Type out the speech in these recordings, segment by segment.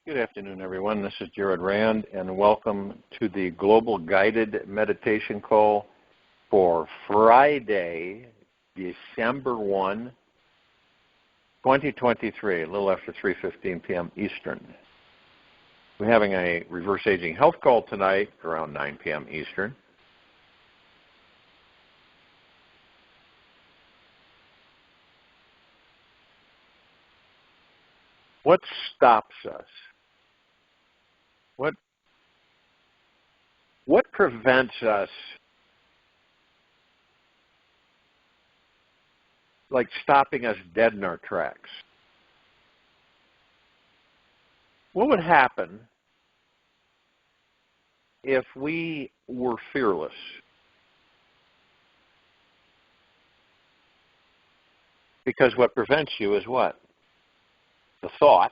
Good afternoon, everyone. This is Jared Rand, and welcome to the Global Guided Meditation Call for Friday, December 1, 2023, a little after 3:15 p.m. Eastern. We're having a reverse aging health call tonight around 9 p.m. Eastern. What stops us? What prevents us, like stopping us dead in our tracks? What would happen if we were fearless? Because what prevents you is what? The thought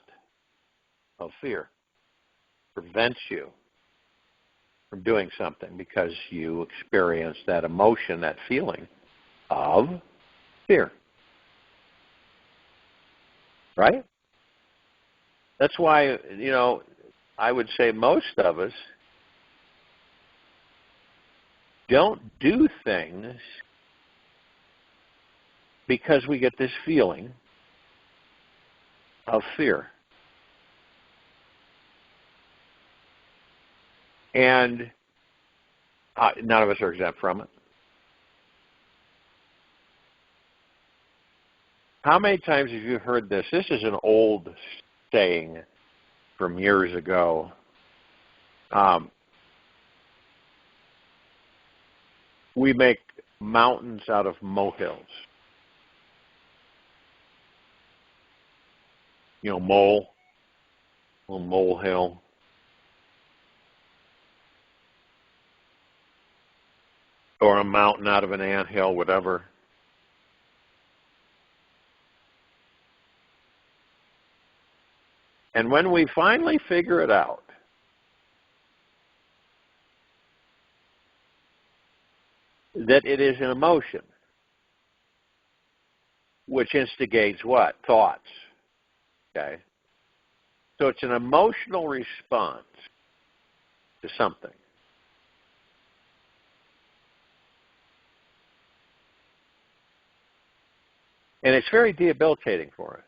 of fear prevents you from doing something because you experience that emotion, that feeling of fear. Right? That's why, I would say most of us don't do things because we get this feeling of fear. And none of us are exempt from it. How many times have you heard this? This is an old saying from years ago. We make mountains out of molehills. Molehill. Or a mountain out of an anthill, whatever. And when we finally figure it out, that it is an emotion, which instigates what? Thoughts. Okay? So it's an emotional response to something. And it's very debilitating for us.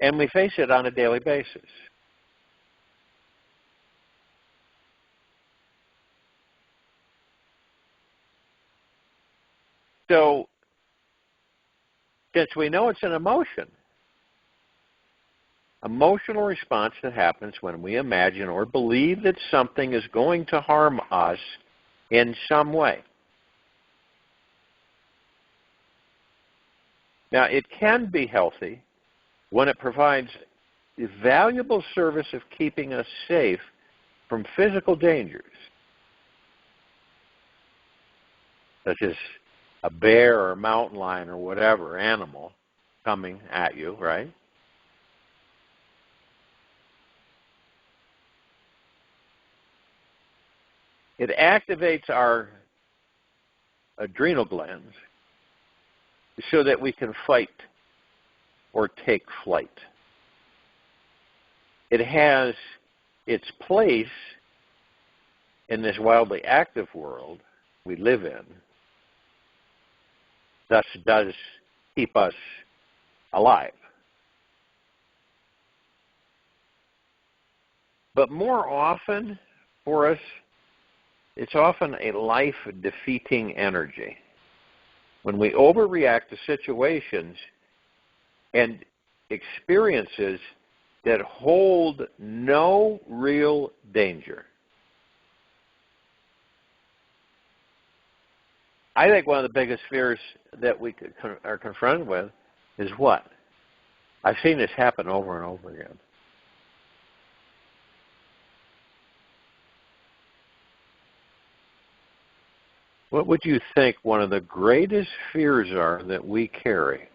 And we face it on a daily basis. So, since we know it's an emotion, emotional response that happens when we imagine or believe that something is going to harm us in some way. Now, it can be healthy when it provides a valuable service of keeping us safe from physical dangers, such as a bear or a mountain lion or whatever animal coming at you, right? It activates our adrenal glands so that we can fight or take flight. It has its place in this wildly active world we live in, thus does keep us alive. But more often for us, it's often a life-defeating energy. When we overreact to situations and experiences that hold no real danger. I think one of the biggest fears that we are confronted with is what? I've seen this happen over and over again. What would you think one of the greatest fears are that we carry?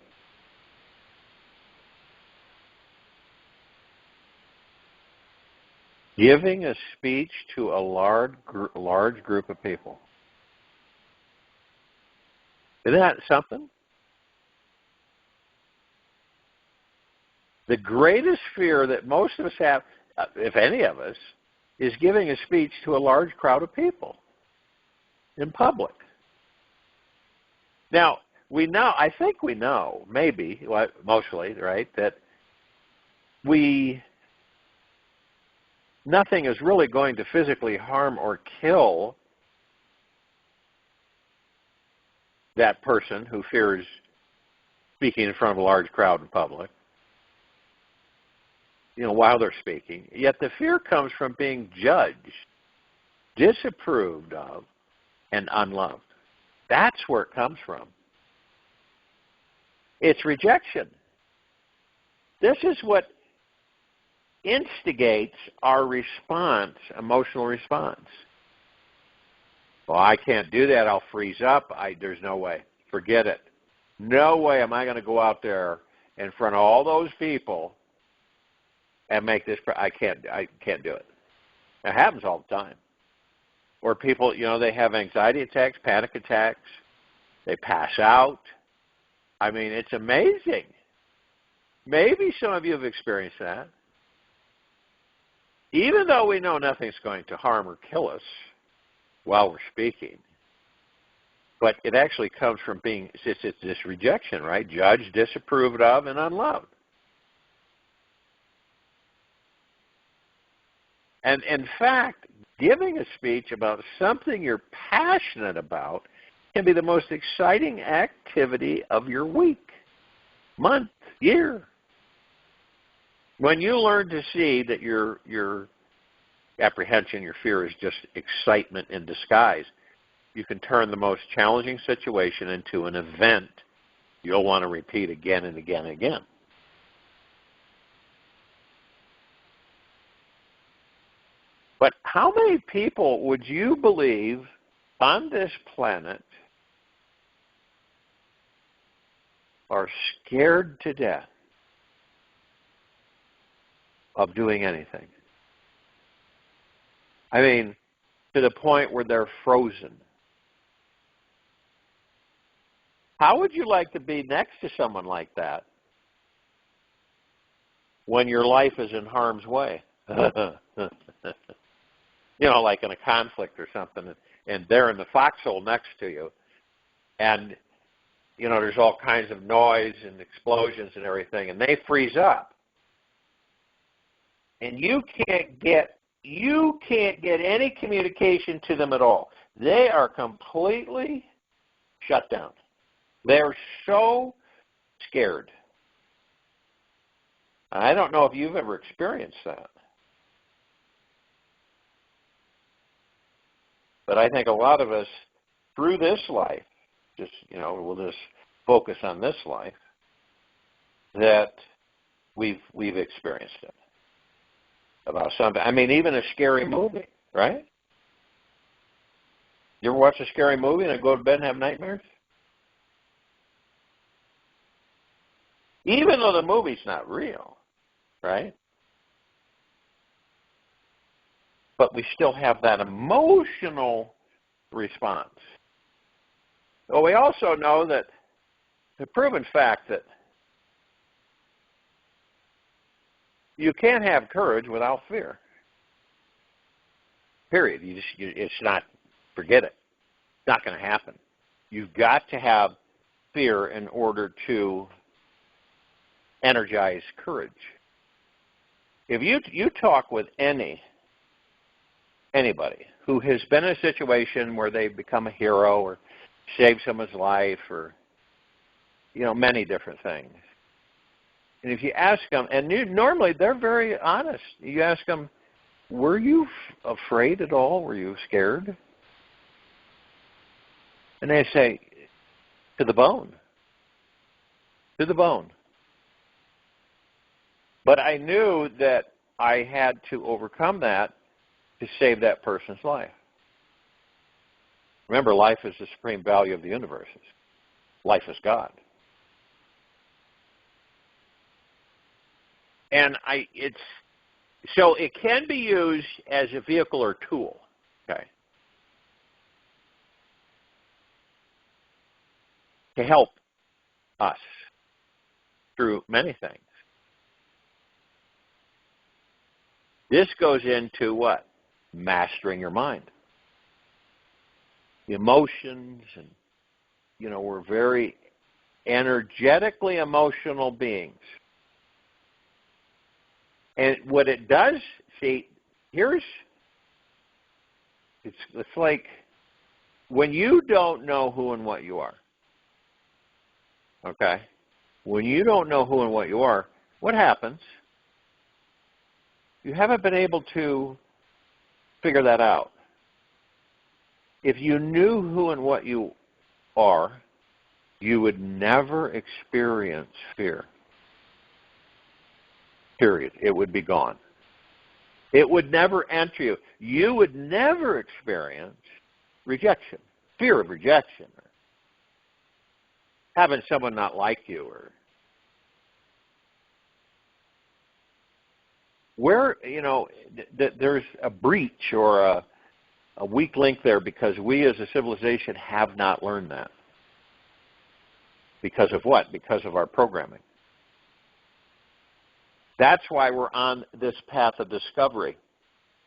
Giving a speech to a large group of people. Isn't that something? The greatest fear that most of us have, if any of us, is giving a speech to a large crowd of people in public. Now, I think we know, maybe, mostly, right, that nothing is really going to physically harm or kill that person who fears speaking in front of a large crowd in public, while they're speaking. Yet the fear comes from being judged, disapproved of, and unloved. That's where it comes from. It's rejection. This is what instigates our response, emotional response. Well, I can't do that. I'll freeze up. There's no way. Forget it. No way am I going to go out there in front of all those people and make this. I can't do it. It happens all the time. Or people, they have anxiety attacks, panic attacks. They pass out. I mean, it's amazing. Maybe some of you have experienced that. Even though we know nothing's going to harm or kill us while we're speaking, but it actually comes from it's this rejection, right? Judged, disapproved of, and unloved. And in fact, giving a speech about something you're passionate about can be the most exciting activity of your week, month, year. When you learn to see that your apprehension, your fear is just excitement in disguise, you can turn the most challenging situation into an event you'll want to repeat again and again and again. But how many people would you believe on this planet are scared to death of doing anything? I mean, to the point where they're frozen. How would you like to be next to someone like that when your life is in harm's way? Like in a conflict or something, and they're in the foxhole next to you, and, there's all kinds of noise and explosions and everything, and they freeze up. And you can't get any communication to them at all. They are completely shut down. They're so scared. I don't know if you've ever experienced that. But I think a lot of us, through this life, we'll just focus on this life, that we've experienced it. About something. I mean, even a scary movie, right? You ever watch a scary movie and then go to bed and have nightmares? Even though the movie's not real, right? But we still have that emotional response. Well, we also know that the proven fact that you can't have courage without fear. Period. It's not, forget it. It's not going to happen. You've got to have fear in order to energize courage. If you talk with anybody who has been in a situation where they've become a hero or saved someone's life or, many different things. And if you ask them, and normally they're very honest, you ask them, were you afraid at all? Were you scared? And they say, to the bone. To the bone. But I knew that I had to overcome that to save that person's life. Remember, life is the supreme value of the universe. Life is God. And so it can be used as a vehicle or tool, okay, to help us through many things. This goes into what? Mastering your mind. The emotions, and, we're very energetically emotional beings. And what it does, see, it's like when you don't know who and what you are, okay? When you don't know who and what you are, what happens? You haven't been able to figure that out. If you knew who and what you are, you would never experience fear. Period. It would be gone. It would never enter you. You would never experience rejection, fear of rejection, or having someone not like you, or where, there's a breach or a weak link there because we as a civilization have not learned that. Because of what? Because of our programming. That's why we're on this path of discovery.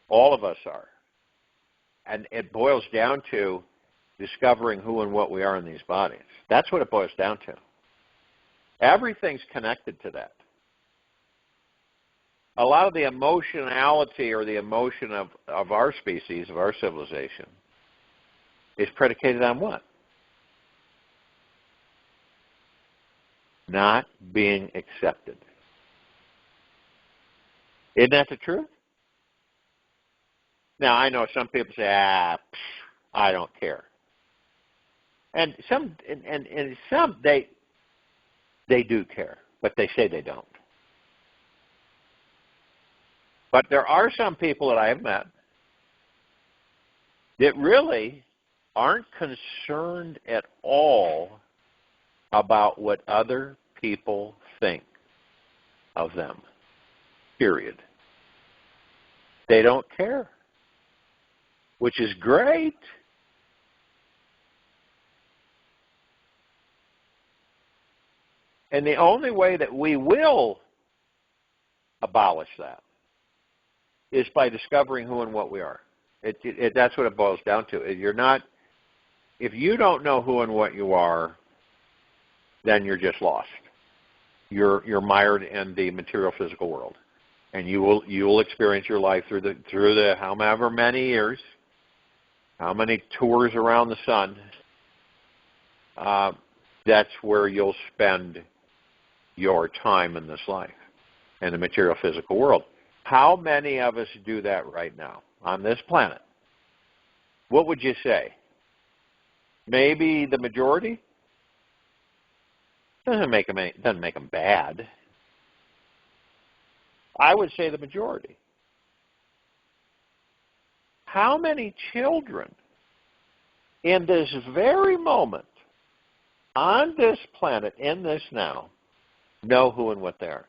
All of us are. And it boils down to discovering who and what we are in these bodies. That's what it boils down to. Everything's connected to that. A lot of the emotionality or the emotion of our species, of our civilization, is predicated on what? Not being accepted. Isn't that the truth? Now, I know some people say, I don't care. And some they do care, but they say they don't. But there are some people that I have met that really aren't concerned at all about what other people think of them. Period. They don't care, which is great. And the only way that we will abolish that is by discovering who and what we are. That's what it boils down to. If you don't know who and what you are, then you're just lost. You're mired in the material physical world. And you will experience your life through the however many years, how many tours around the sun. That's where you'll spend your time in this life, in the material physical world. How many of us do that right now on this planet? What would you say? Maybe the majority? Doesn't make them bad. I would say the majority. How many children in this very moment, on this planet, in this now, know who and what they are?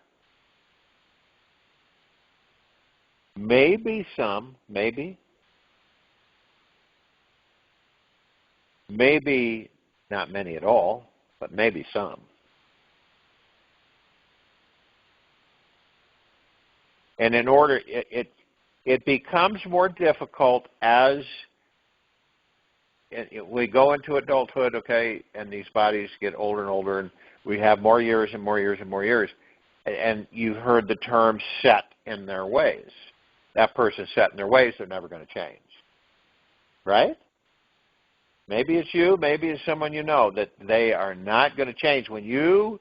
Maybe some, maybe. Maybe not many at all, but maybe some. And in order, it becomes more difficult as we go into adulthood, okay, and these bodies get older and older, and we have more years and more years and more years. And you've heard the term set in their ways. That person's set in their ways, they're never going to change. Right? Maybe it's you, maybe it's someone you know, that they are not going to change. When you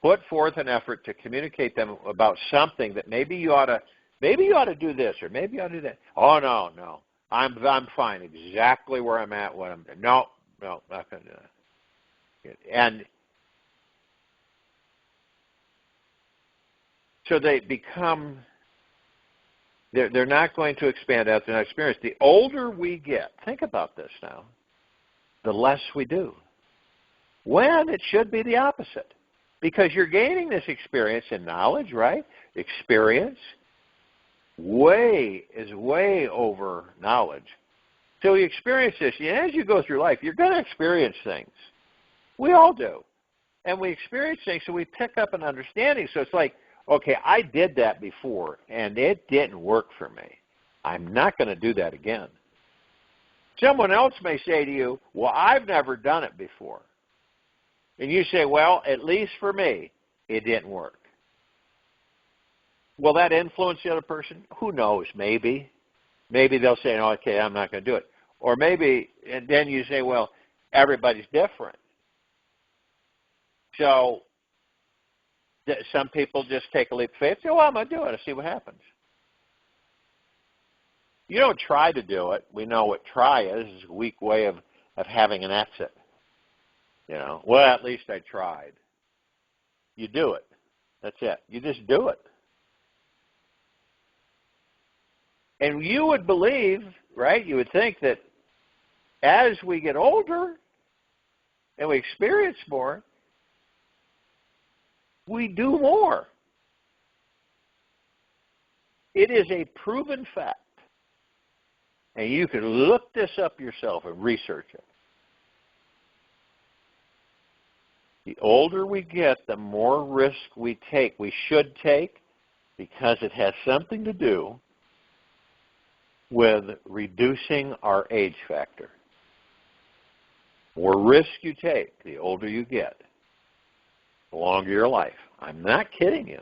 put forth an effort to communicate them about something that maybe you ought to do this, or maybe you ought to do that. Oh, no. I'm fine exactly where I'm at, what I'm doing. No, not going to do that. And so they become, they're not going to expand out their experience. The older we get, think about this now, the less we do. When it should be the opposite. Because you're gaining this experience and knowledge, right? Experience is way over knowledge. So you experience this. And as you go through life, you're going to experience things. We all do. And we experience things, so we pick up an understanding. So it's like, okay, I did that before, and it didn't work for me. I'm not going to do that again. Someone else may say to you, well, I've never done it before. And you say, well, at least for me, it didn't work. Will that influence the other person? Who knows? Maybe. Maybe they'll say, oh, okay, I'm not going to do it. Or maybe, and then you say, well, everybody's different. So some people just take a leap of faith and say, well, I'm going to do it and see what happens. You don't try to do it. We know what try is. It's a weak way of having an exit. You know, well, at least I tried. You do it. That's it. You just do it. And you would believe, right, you would think that as we get older and we experience more, we do more. It is a proven fact. And you can look this up yourself and research it. The older we get, the more risk we take. We should take, because it has something to do with reducing our age factor. The more risk you take, the older you get, the longer your life. I'm not kidding you.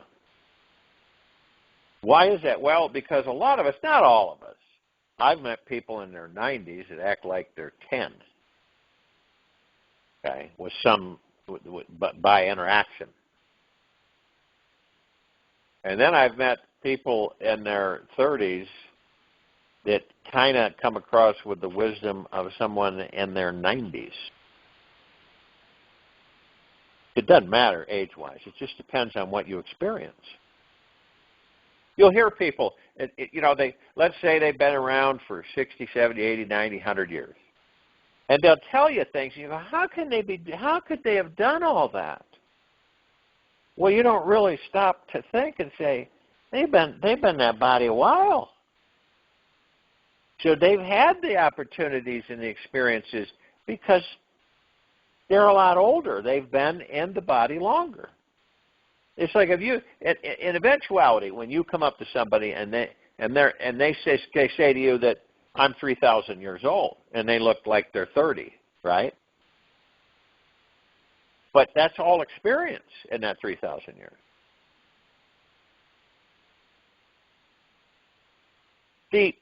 Why is that? Well, because a lot of us, not all of us, I've met people in their 90s that act like they're 10, okay, but by interaction. And then I've met people in their 30s that kind of come across with the wisdom of someone in their 90s. It doesn't matter age-wise. It just depends on what you experience. You'll hear people, let's say they've been around for 60, 70, 80, 90, 100 years. And they'll tell you things, and you go, how could they have done all that? Well, you don't really stop to think and say, they've been in that body a while. So they've had the opportunities and the experiences because they're a lot older. They've been in the body longer. It's like if you, in eventuality, when you come up to somebody and they say to you that I'm 3,000 years old, and they look like they're 30, right? But that's all experience in that 3,000 years. See,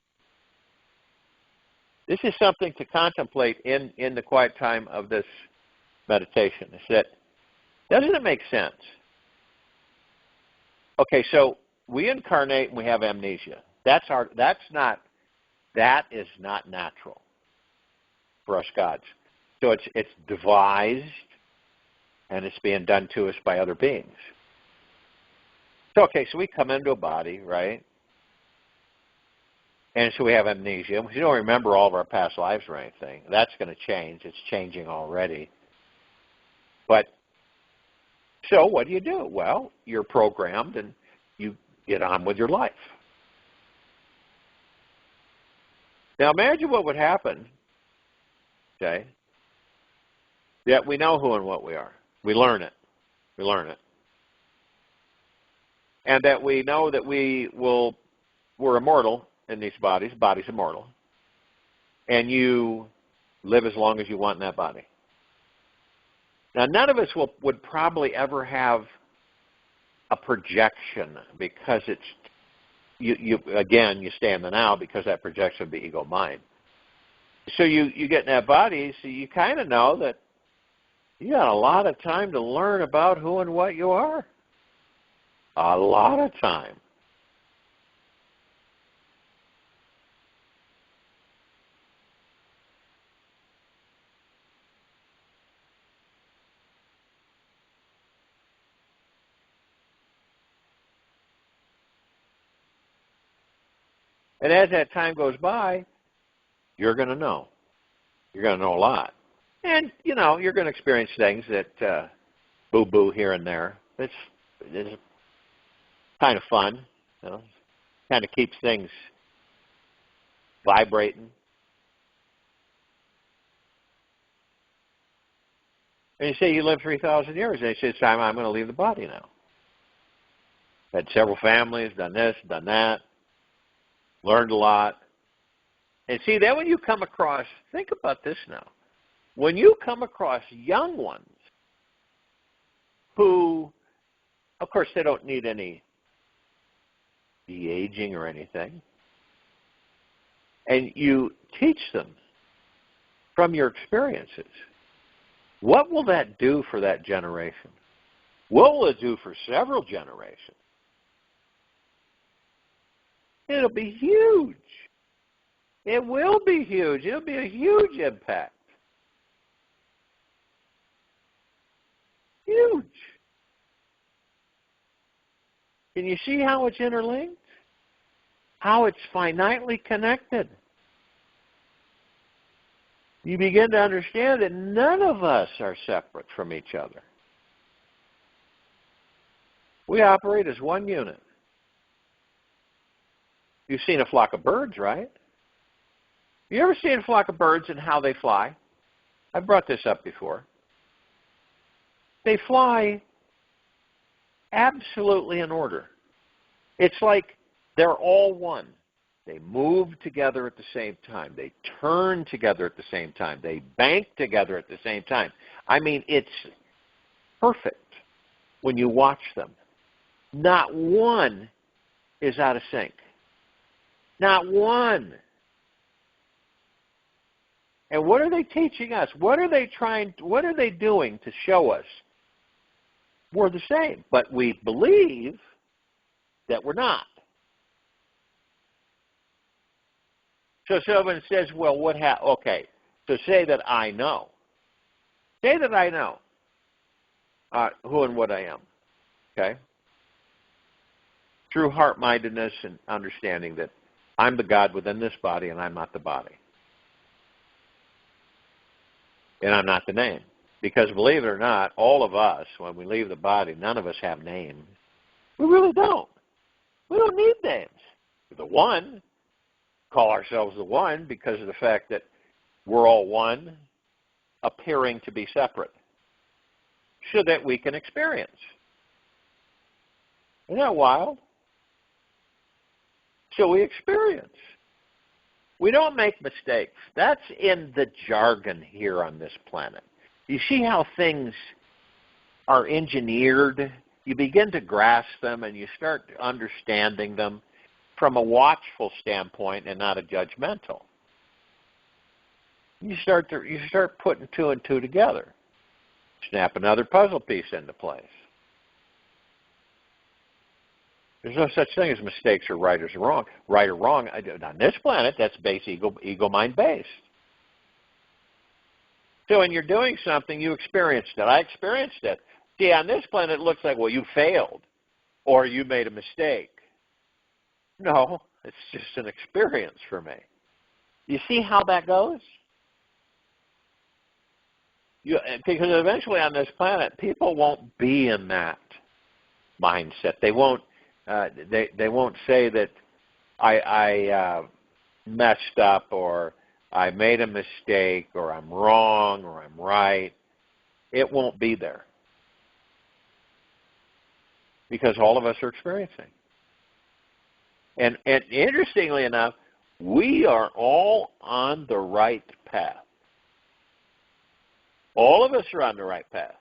this is something to contemplate in the quiet time of this meditation. Is that, doesn't it make sense? Okay, so we incarnate and we have amnesia. That is not natural for us gods. So it's devised, and it's being done to us by other beings. So, okay, so we come into a body, right? And so we have amnesia. We don't remember all of our past lives or anything. That's going to change. It's changing already. But so what do? Well, you're programmed and you get on with your life. Now imagine what would happen, okay, that we know who and what we are. We learn it. And that we know that we're immortal in these bodies. Body's immortal. And you live as long as you want in that body. Now, none of us would probably ever have a projection because it's, you stay in the now because that projection would be ego mind. So you get in that body, so you kind of know that you got a lot of time to learn about who and what you are. A lot of time. And as that time goes by, you're going to know. You're going to know a lot. And, you're going to experience things that boo-boo here and there. It's kind of fun. Kind of keeps things vibrating. And you say you live 3,000 years, and you say, it's time I'm going to leave the body now. Had several families, done this, done that, learned a lot. And see, then when you come across, think about this now. When you come across young ones who, of course, they don't need any de-aging or anything, and you teach them from your experiences, what will that do for that generation? What will it do for several generations? It'll be huge. It will be huge. It'll be a huge impact. Huge. Can you see how it's interlinked? How it's finitely connected? You begin to understand that none of us are separate from each other. We operate as one unit. You've seen a flock of birds, right? You ever seen a flock of birds and how they fly? I've brought this up before. They fly absolutely in order. It's like they're all one. They move together at the same time. They turn together at the same time. They bank together at the same time. I mean, it's perfect when you watch them. Not one is out of sync. Not one. And what are they teaching us? What are they doing to show us we're the same? But we believe that we're not. So someone says, well, okay, so say that I know. Say that I know who and what I am, okay? Through heart-mindedness and understanding that I'm the God within this body and I'm not the body. And I'm not the name. Because believe it or not, all of us, when we leave the body, none of us have names. We really don't. We don't need names. The one, call ourselves the one because of the fact that we're all one, appearing to be separate, so that we can experience. Isn't that wild? So we experience. We don't make mistakes. That's in the jargon here on this planet. You see how things are engineered? You begin to grasp them and you start understanding them from a watchful standpoint and not a judgmental. You start putting two and two together. Snap another puzzle piece into place. There's no such thing as mistakes or right or wrong. Right or wrong. On this planet, that's base ego mind based. So when you're doing something, you experienced it. I experienced it. See, on this planet, it looks like, well, you failed or you made a mistake. No, it's just an experience for me. You see how that goes? Because eventually on this planet, people won't be in that mindset. They won't. They won't say that I messed up or I made a mistake or I'm wrong or I'm right. It won't be there because all of us are experiencing. And interestingly enough, we are all on the right path. All of us are on the right path.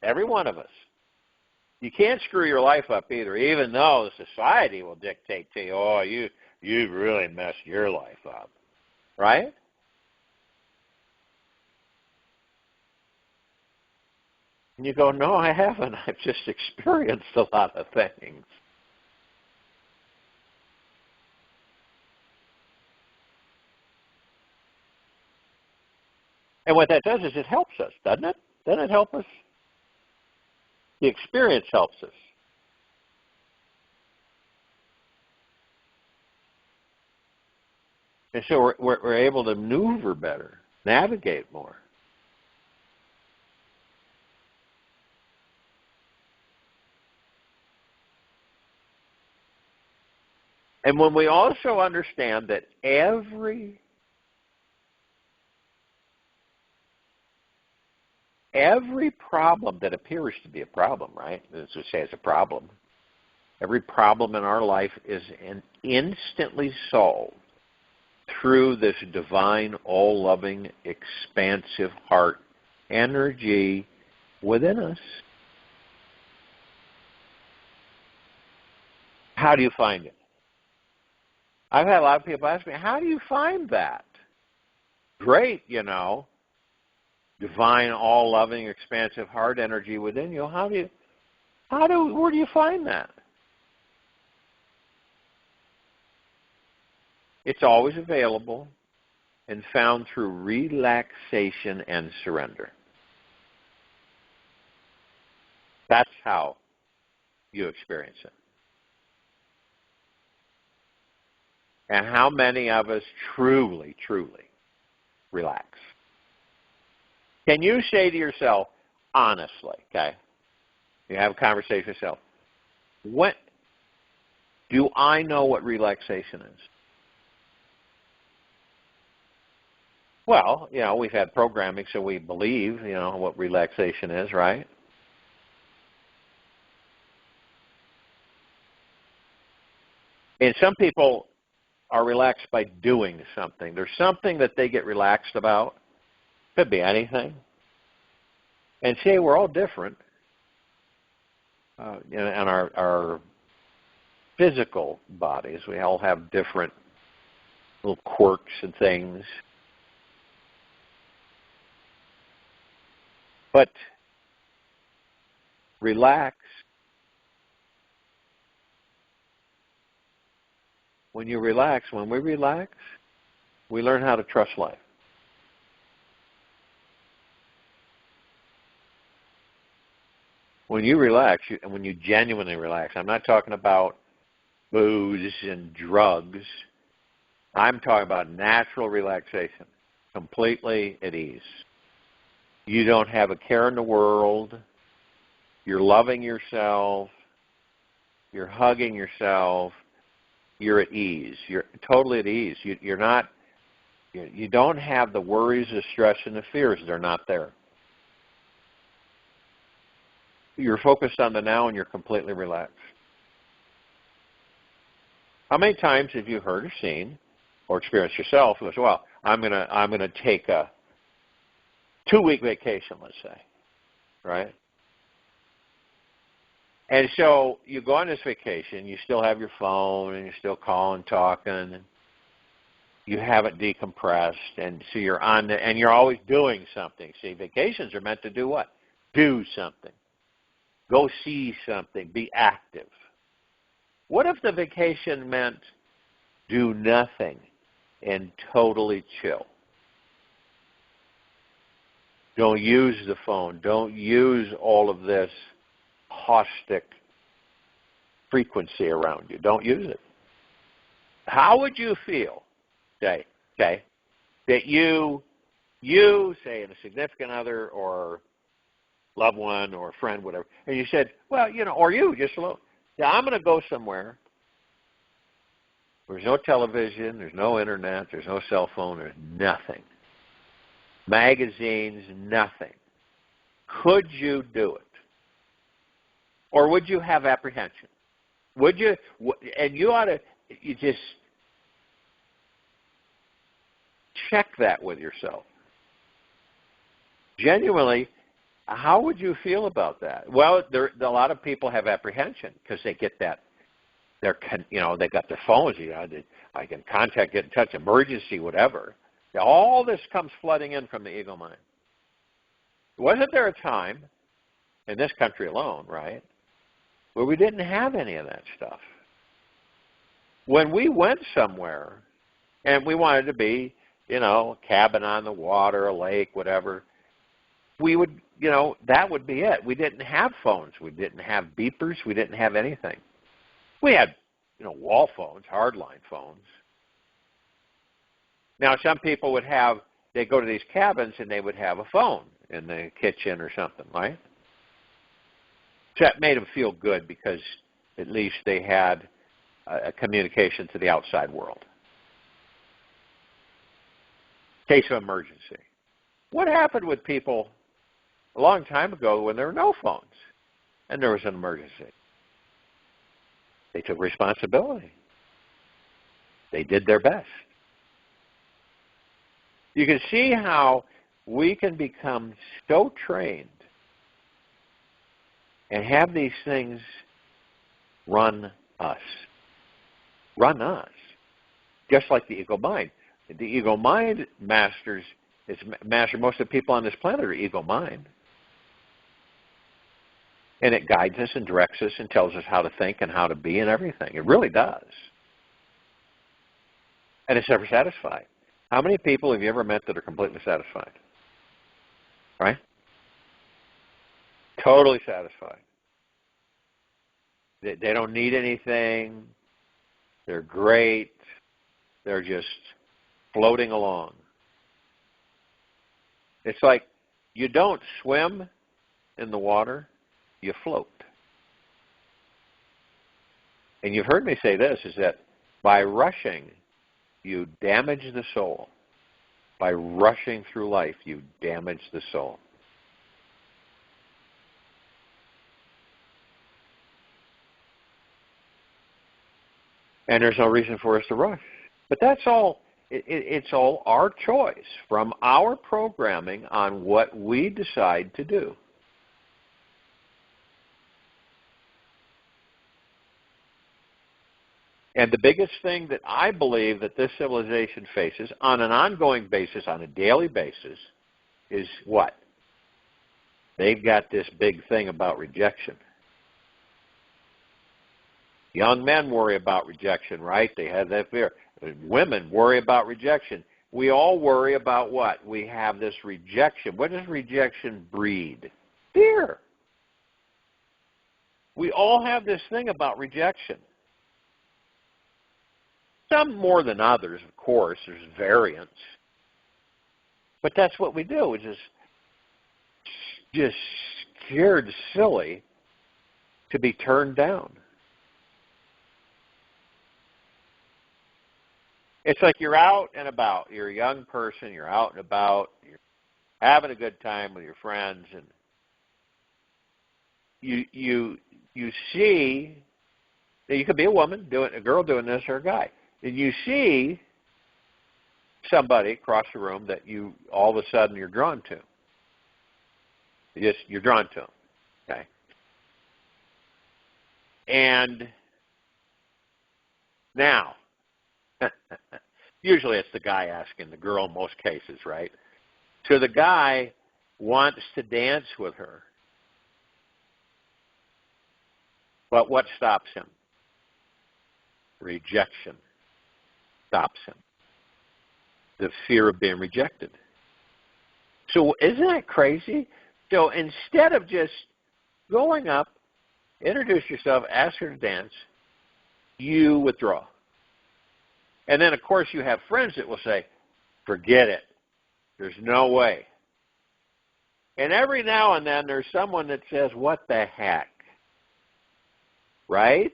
Every one of us. You can't screw your life up either, even though the society will dictate to you, oh, you really messed your life up. Right? And you go, no, I haven't. I've just experienced a lot of things. And what that does is it helps us, doesn't it? Doesn't it help us? The experience helps us. And so we're able to maneuver better, navigate more. And when we also understand that every problem that appears to be a problem, right? Let's just say it's a problem. Every problem in our life is instantly solved through this divine, all-loving, expansive heart energy within us. How do you find it? I've had a lot of people ask me, how do you find that? Great, divine, all-loving, expansive heart energy within you. Where do you find that? It's always available and found through relaxation and surrender. That's how you experience it. And how many of us truly, truly relax? Can you say to yourself, honestly, okay, you have a conversation with yourself, what do I know what relaxation is? Well, we've had programming, so we believe, what relaxation is, right? And some people are relaxed by doing something. There's something that they get relaxed about. Could be anything. And see, we're all different. In our physical bodies, we all have different little quirks and things. But relax. When we relax, we learn how to trust life. When you relax, and when you genuinely relax, I'm not talking about booze and drugs. I'm talking about natural relaxation, completely at ease. You don't have a care in the world. You're loving yourself. You're hugging yourself. You're at ease. You're totally at ease. You don't have the worries, the stress, and the fears. They're not there. You're focused on the now, and you're completely relaxed. How many times have you heard or seen or experienced yourself? Well, I'm gonna take a 2-week vacation, let's say, right? And so you go on this vacation, you still have your phone, and you're still calling, talking, and you haven't decompressed, and so you're and you're always doing something. See, vacations are meant to do what? Do something. Go see something. Be active. What if the vacation meant do nothing and totally chill? Don't use the phone. Don't use all of this caustic frequency around you. Don't use it. How would you feel, say, that you say, in a significant other or loved one or a friend, whatever, and you said, well, or you just alone, yeah, I'm going to go somewhere. There's no television, there's no internet, there's no cell phone, there's nothing. Magazines, nothing. Could you do it? Or would you have apprehension? Would you? And you just check that with yourself. Genuinely, how would you feel about that? Well, a lot of people have apprehension because they get that. They got their phones. I can contact, get in touch, emergency, whatever. All this comes flooding in from the ego mind. Wasn't there a time, in this country alone, right, where we didn't have any of that stuff? When we went somewhere and we wanted to be, a cabin on the water, a lake, whatever, we would, that would be it. We didn't have phones. We didn't have beepers. We didn't have anything. We had, wall phones, hardline phones. Now, some people they'd go to these cabins and they would have a phone in the kitchen or something, right? So that made them feel good because at least they had a communication to the outside world. Case of emergency. What happened with people a long time ago when there were no phones and there was an emergency? They took responsibility. They did their best. You can see how we can become so trained and have these things run us. Run us. Just like the ego mind. The ego mind masters, most of the people on this planet are ego mind. And it guides us and directs us and tells us how to think and how to be and everything. It really does. And it's never satisfied. How many people have you ever met that are completely satisfied? Right? Totally satisfied. They don't need anything. They're great. They're just floating along. It's like you don't swim in the water, you float. And you've heard me say this, is that by rushing, you damage the soul. By rushing through life, you damage the soul. And there's no reason for us to rush. But that's all, it's all our choice from our programming on what we decide to do. And the biggest thing that I believe that this civilization faces on an ongoing basis, on a daily basis, is what? They've got this big thing about rejection. Young men worry about rejection, right? They have that fear. Women worry about rejection. We all worry about what? We have this rejection. What does rejection breed? Fear. We all have this thing about rejection. Some more than others, of course. There's variance. But that's what we do. We're just scared silly to be turned down. It's like you're out and about. You're a young person. You're out and about. You're having a good time with your friends, and you see that you could be a woman doing, a girl doing this, or a guy, and you see somebody across the room that you all of a sudden you're drawn to. You're drawn to them, okay? And now, usually it's the guy asking the girl in most cases, right? So the guy wants to dance with her. But what stops him? Rejection stops him. The fear of being rejected. So isn't that crazy? So instead of just going up, introduce yourself, ask her to dance, you withdraw. And then, of course, you have friends that will say, forget it. There's no way. And every now and then there's someone that says, what the heck? Right?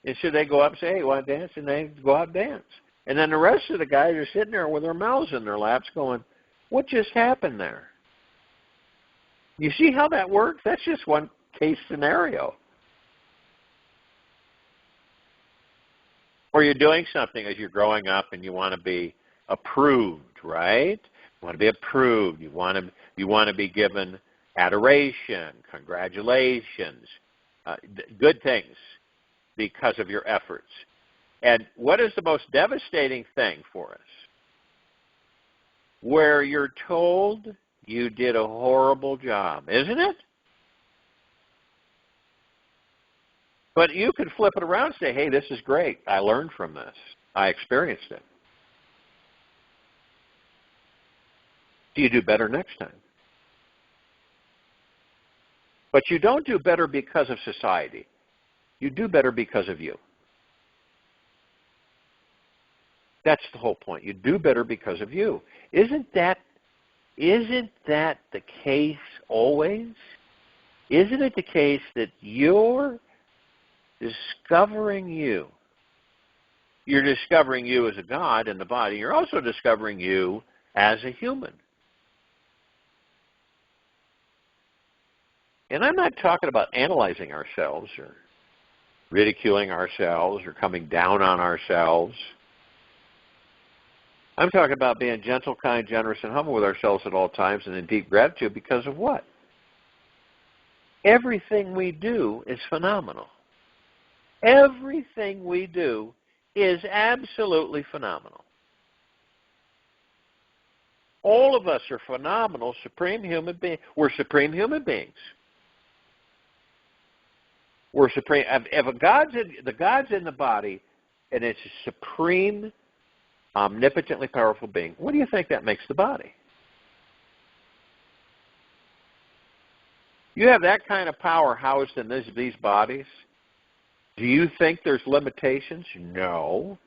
And so they go up and say, hey, you want to dance? And they go out and dance. And then the rest of the guys are sitting there with their mouths in their laps going, what just happened there? You see how that works? That's just one case scenario. Or you're doing something as you're growing up and you want to be approved, right? You want to be approved. You want to be given adoration, congratulations, good things because of your efforts. And what is the most devastating thing for us? Where you're told you did a horrible job, isn't it? But you could flip it around and say, hey, this is great. I learned from this. I experienced it. Do you do better next time? But you don't do better because of society. You do better because of you. That's the whole point. You do better because of you. Isn't that the case always? Isn't it the case that you're discovering you? You're discovering you as a God in the body. You're also discovering you as a human. And I'm not talking about analyzing ourselves. ridiculing ourselves or coming down on ourselves. I'm talking about being gentle, kind, generous, and humble with ourselves at all times and in deep gratitude because of what? Everything we do is phenomenal. Everything we do is absolutely phenomenal. All of us are phenomenal, supreme human beings. We're supreme human beings. We're supreme. If the God's in the body, and it's a supreme, omnipotently powerful being, what do you think that makes the body? You have that kind of power housed in these bodies. Do you think there's limitations? No.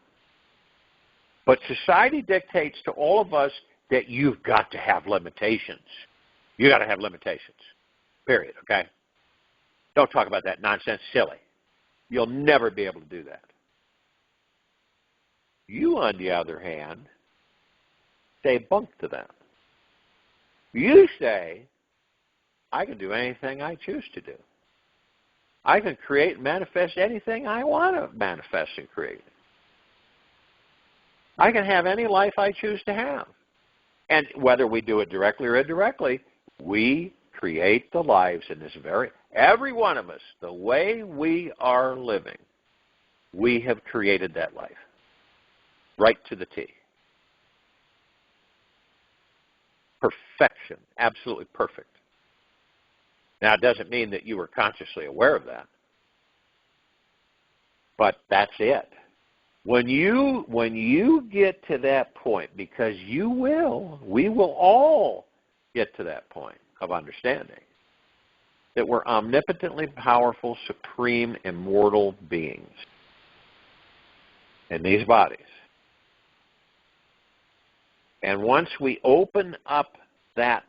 But society dictates to all of us that you've got to have limitations. You got to have limitations. Period, okay? Don't talk about that nonsense, silly. You'll never be able to do that. You, on the other hand, say bunk to that. You say, I can do anything I choose to do. I can create and manifest anything I want to manifest and create. I can have any life I choose to have. And whether we do it directly or indirectly, we create the lives in this every one of us, the way we are living, we have created that life. Right to the T. Perfection. Absolutely perfect. Now, it doesn't mean that you were consciously aware of that. But that's it. When you get to that point, because we will all get to that point of understanding that we're omnipotently powerful, supreme, immortal beings in these bodies. And once we open up that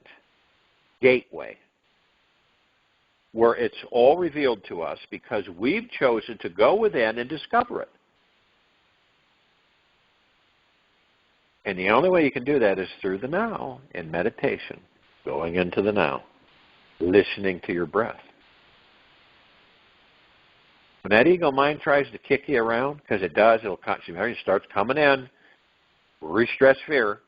gateway where it's all revealed to us because we've chosen to go within and discover it. And the only way you can do that is through the now, in meditation, going into the now, listening to your breath. When that ego mind tries to kick you around, because it does, it starts coming in, re-stress fear,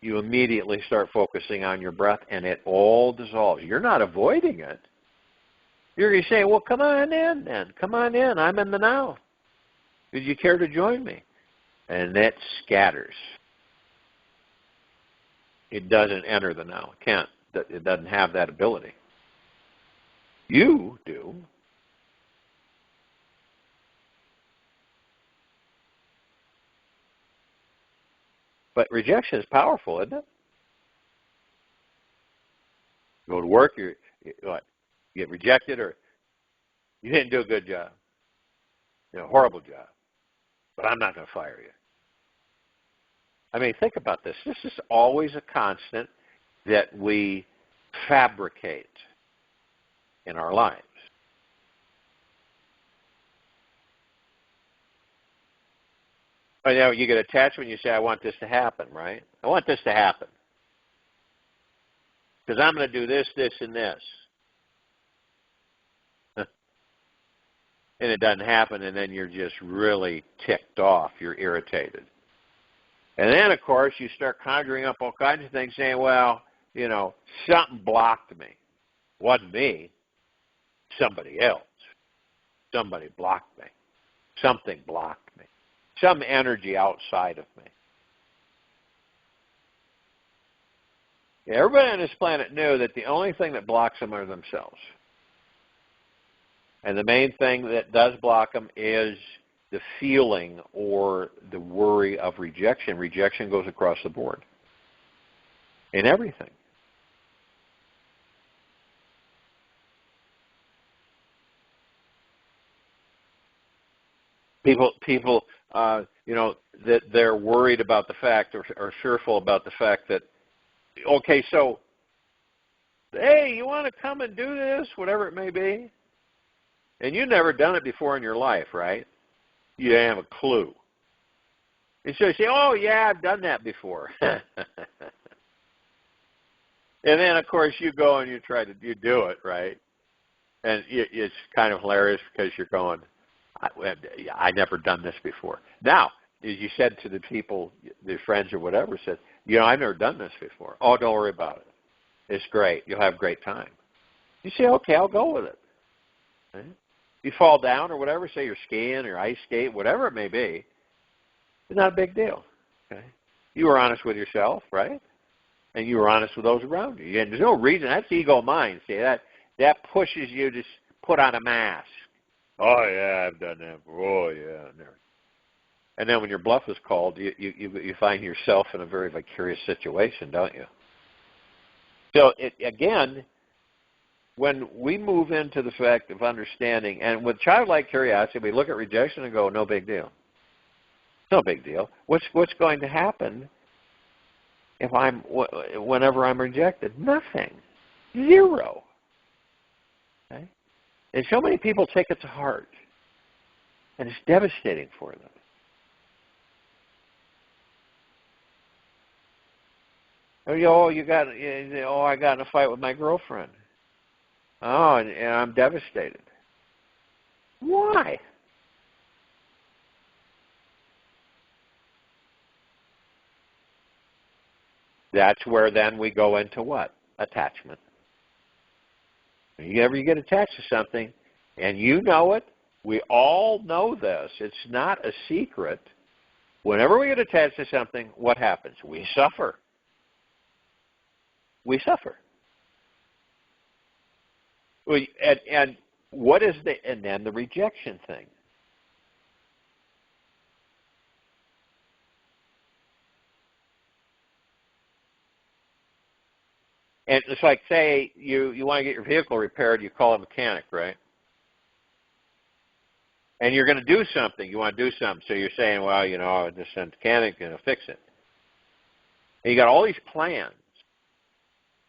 you immediately start focusing on your breath, and it all dissolves. You're not avoiding it. You're going to say, well, come on in then. Come on in. I'm in the now. Would you care to join me? And it scatters. It doesn't enter the now. It can't. It doesn't have that ability. You do. But rejection is powerful, isn't it? You go to work, you get rejected, or you didn't do a good job. Horrible job. But I'm not going to fire you. I mean, think about this. This is always a constant that we fabricate in our lives. You get attached when you say, I want this to happen, right? I want this to happen. Because I'm going to do this, this, and this. And it doesn't happen, and then you're just really ticked off. You're irritated. And then, of course, you start conjuring up all kinds of things saying, well, something blocked me. Wasn't me. Somebody else. Somebody blocked me. Something blocked me. Some energy outside of me. Everybody on this planet knew that the only thing that blocks them are themselves. And the main thing that does block them is the feeling or the worry of rejection. Rejection goes across the board in everything. People, that they're worried about the fact or fearful about the fact that, okay, so, hey, you want to come and do this, whatever it may be? And you've never done it before in your life, right? You have a clue. And so you say, oh, yeah, I've done that before. And then, of course, you go and you do it, right? And it's kind of hilarious because you're going, I never done this before. Now, as you said to the people, their friends or whatever, said, I've never done this before. Oh, don't worry about it. It's great. You'll have a great time. You say, okay, I'll go with it. Right? You fall down or whatever, say you're skiing or ice skate, whatever it may be, it's not a big deal. Okay? You were honest with yourself, right? And you were honest with those around you. And there's no reason. That's ego mind. See, that pushes you to put on a mask. Oh, yeah, I've done that before. Oh, yeah. Never. And then when your bluff is called, you find yourself in a very vicarious situation, don't you? So, again, when we move into the fact of understanding, and with childlike curiosity, we look at rejection and go, no big deal. No big deal. What's going to happen whenever I'm rejected? Nothing. Zero. Okay? And so many people take it to heart, and it's devastating for them. I got in a fight with my girlfriend. Oh, and I'm devastated. Why? That's where then we go into what? Attachment. Whenever you get attached to something, and you know it, we all know this. It's not a secret. Whenever we get attached to something, what happens? We suffer. We suffer. And what is and then the rejection thing. And it's like, say, you want to get your vehicle repaired, you call a mechanic, right? And you're going to do something. You want to do something. So you're saying, well, this mechanic is going to fix it. And you got all these plans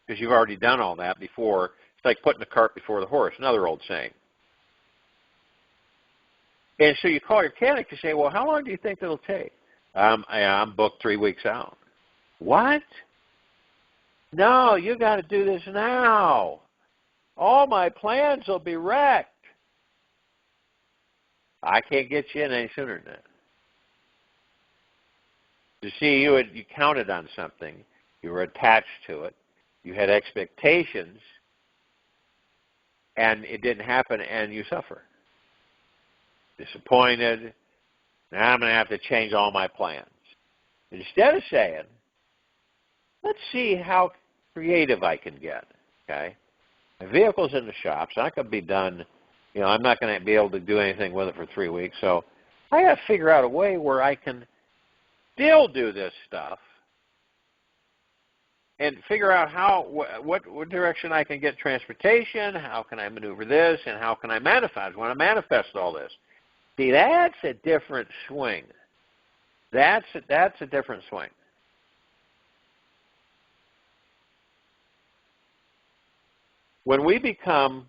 because you've already done all that before. It's like putting the cart before the horse, another old saying. And so you call your mechanic to say, well, how long do you think it'll take? I'm booked 3 weeks out. What? No, you got to do this now. All my plans will be wrecked. I can't get you in any sooner than that. You see, you counted on something. You were attached to it. You had expectations, and it didn't happen, and you suffer. Disappointed. Now I'm going to have to change all my plans. Instead of saying, let's see how creative I can get, okay? My vehicle's in the shop, so I could be done. I'm not going to be able to do anything with it for 3 weeks, so I got to figure out a way where I can still do this stuff and figure out what direction I can get transportation, how can I maneuver this, and how can I manifest. I want to manifest all this. See, that's a different swing. That's a different swing. When we become,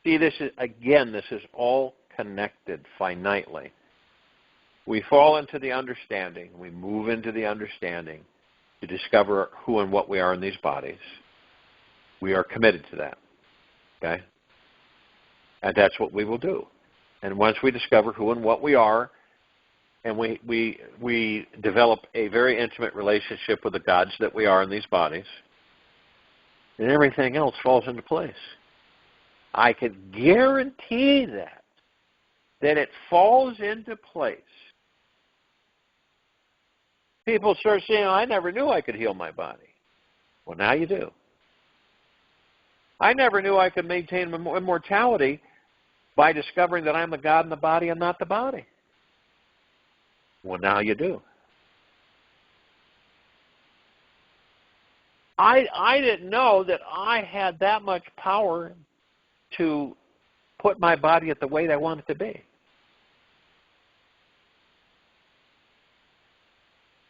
see, this is all connected finitely. We fall into the understanding. We move into the understanding to discover who and what we are in these bodies. We are committed to that, okay? And that's what we will do. And once we discover who and what we are, and we develop a very intimate relationship with the gods that we are in these bodies, and everything else falls into place. I could guarantee that it falls into place. People start saying, I never knew I could heal my body. Well, now you do. I never knew I could maintain immortality by discovering that I'm the God in the body and not the body. Well, now you do. I didn't know that I had that much power to put my body at the weight I want it to be.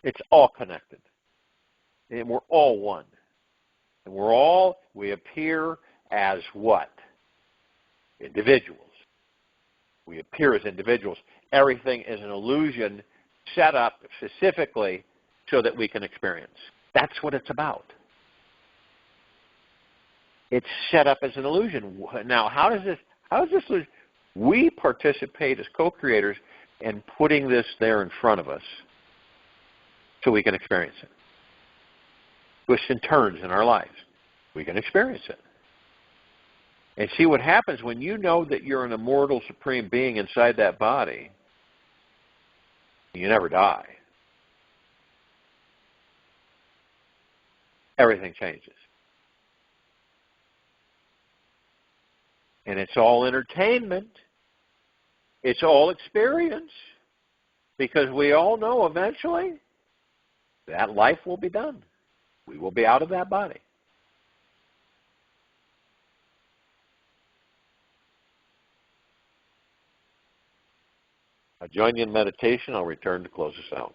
It's all connected. And we're all one. And we appear as what? Individuals. We appear as individuals. Everything is an illusion set up specifically so that we can experience. That's what it's about. It's set up as an illusion. Now, how does this illusion? We participate as co-creators in putting this there in front of us so we can experience it. Twists and turns in our lives. We can experience it. And see what happens when you know that you're an immortal supreme being inside that body. You never die. Everything changes. And it's all entertainment. It's all experience. Because we all know eventually that life will be done. We will be out of that body. I'll join you in meditation. I'll return to close us out.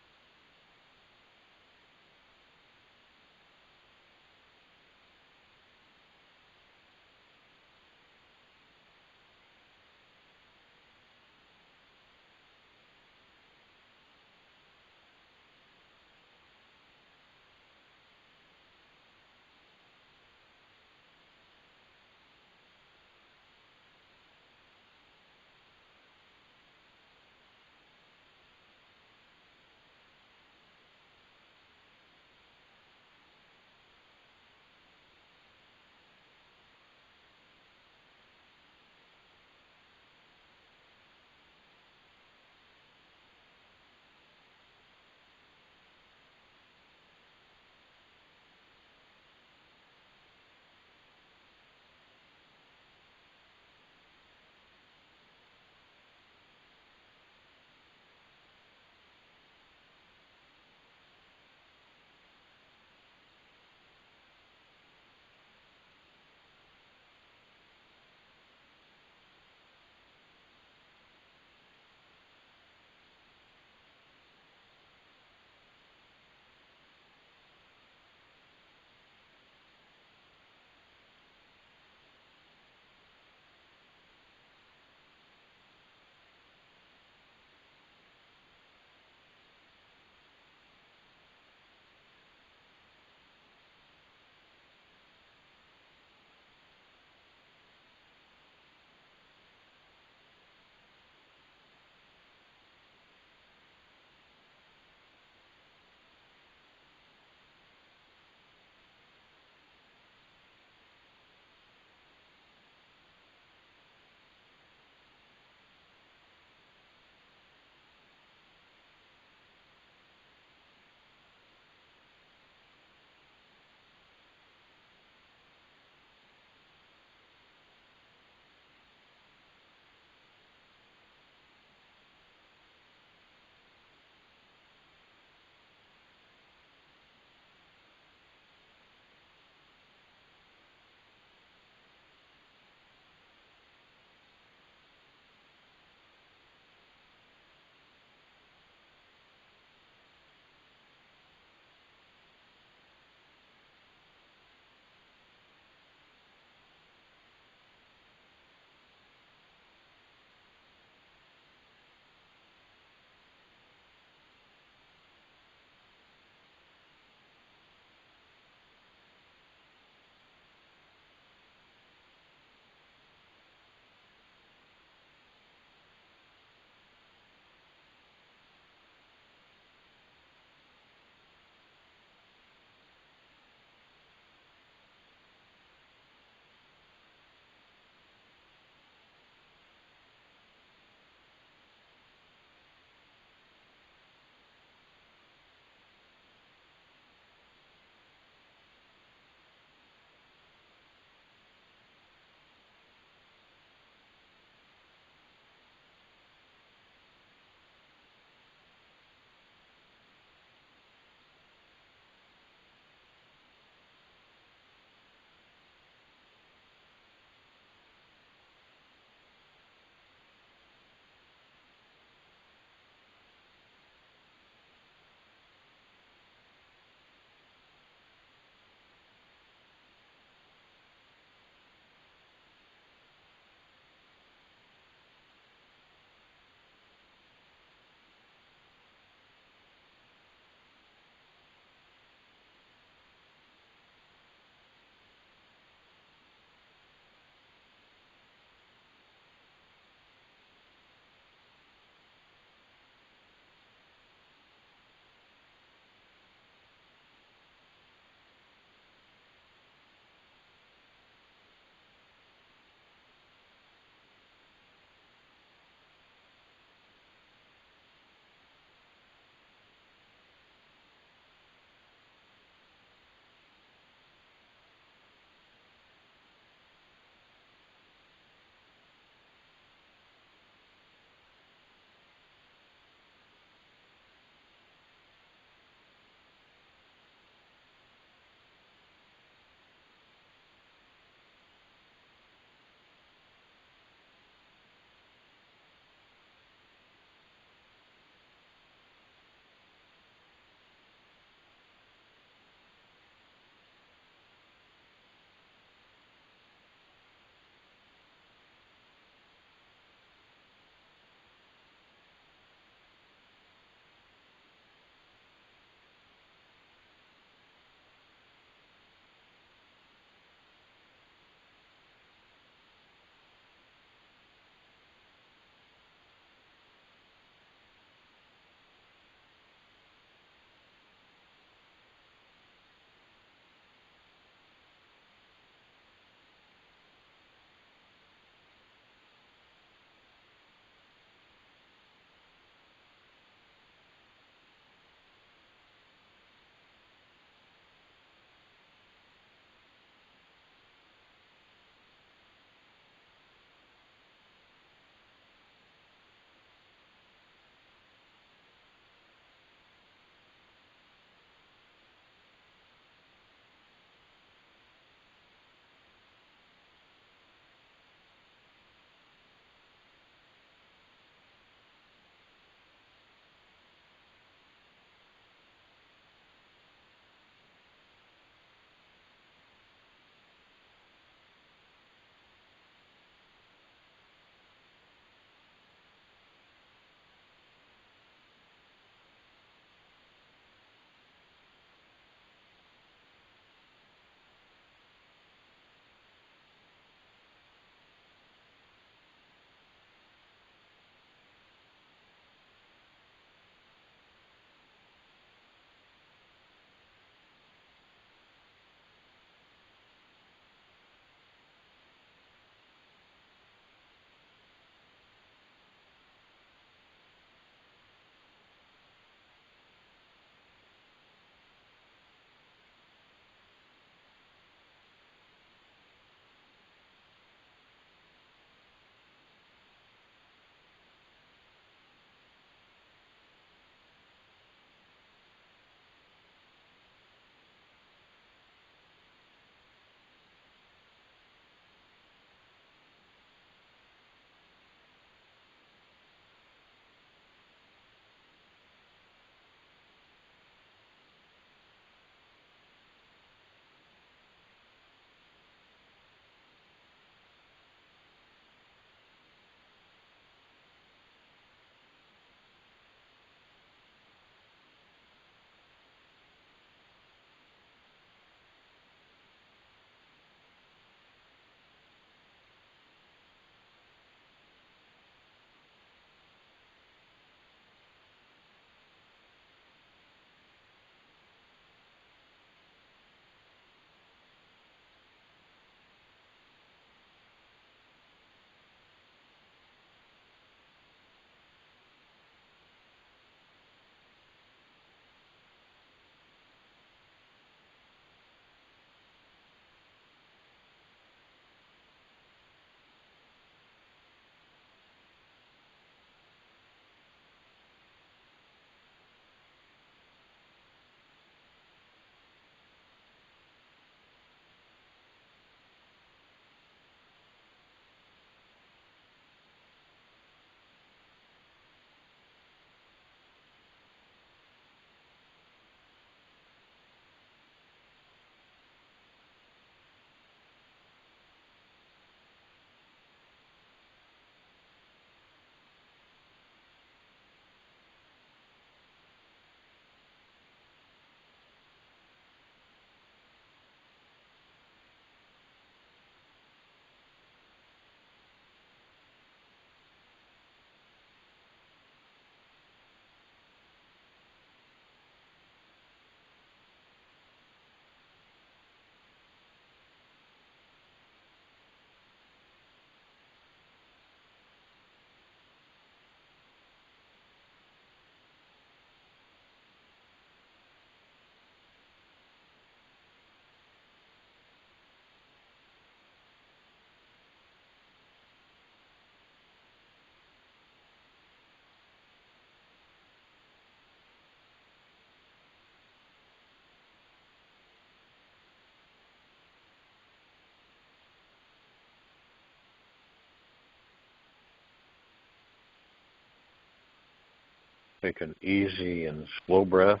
Take an easy and slow breath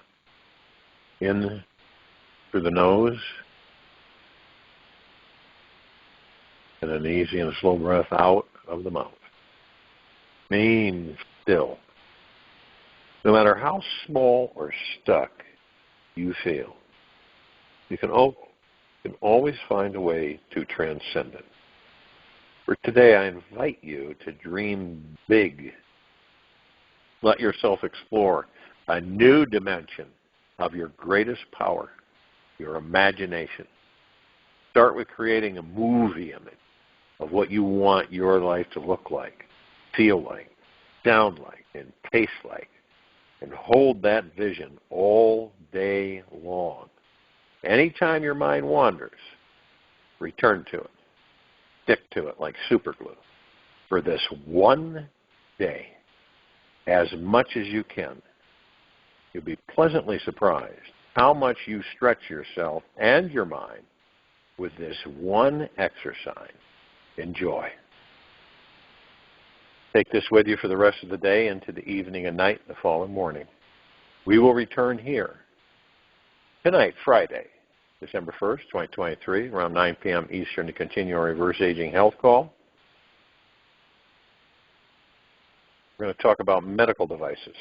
in through the nose, and an easy and slow breath out of the mouth. Remain still. No matter how small or stuck you feel, you can always find a way to transcend it. For today, I invite you to dream big. Let yourself explore a new dimension of your greatest power, your imagination. Start with creating a movie image of what you want your life to look like, feel like, sound like, and taste like. And hold that vision all day long. Anytime your mind wanders, return to it. Stick to it like super glue for this one day, as much as you can. You'll be pleasantly surprised how much you stretch yourself and your mind with this one exercise. Enjoy. Take this with you for the rest of the day into the evening and night the following morning. We will return here tonight, Friday, December 1st, 2023, around 9 p.m. Eastern to continue our reverse aging health call. We're going to talk about medical devices.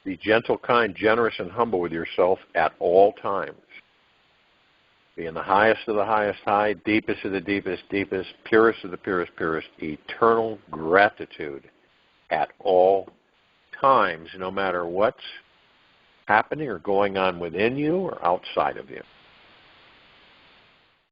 Be gentle, kind, generous, and humble with yourself at all times. Be in the highest of the highest high, deepest of the deepest deepest, purest of the purest purest, eternal gratitude at all times, no matter what's happening or going on within you or outside of you.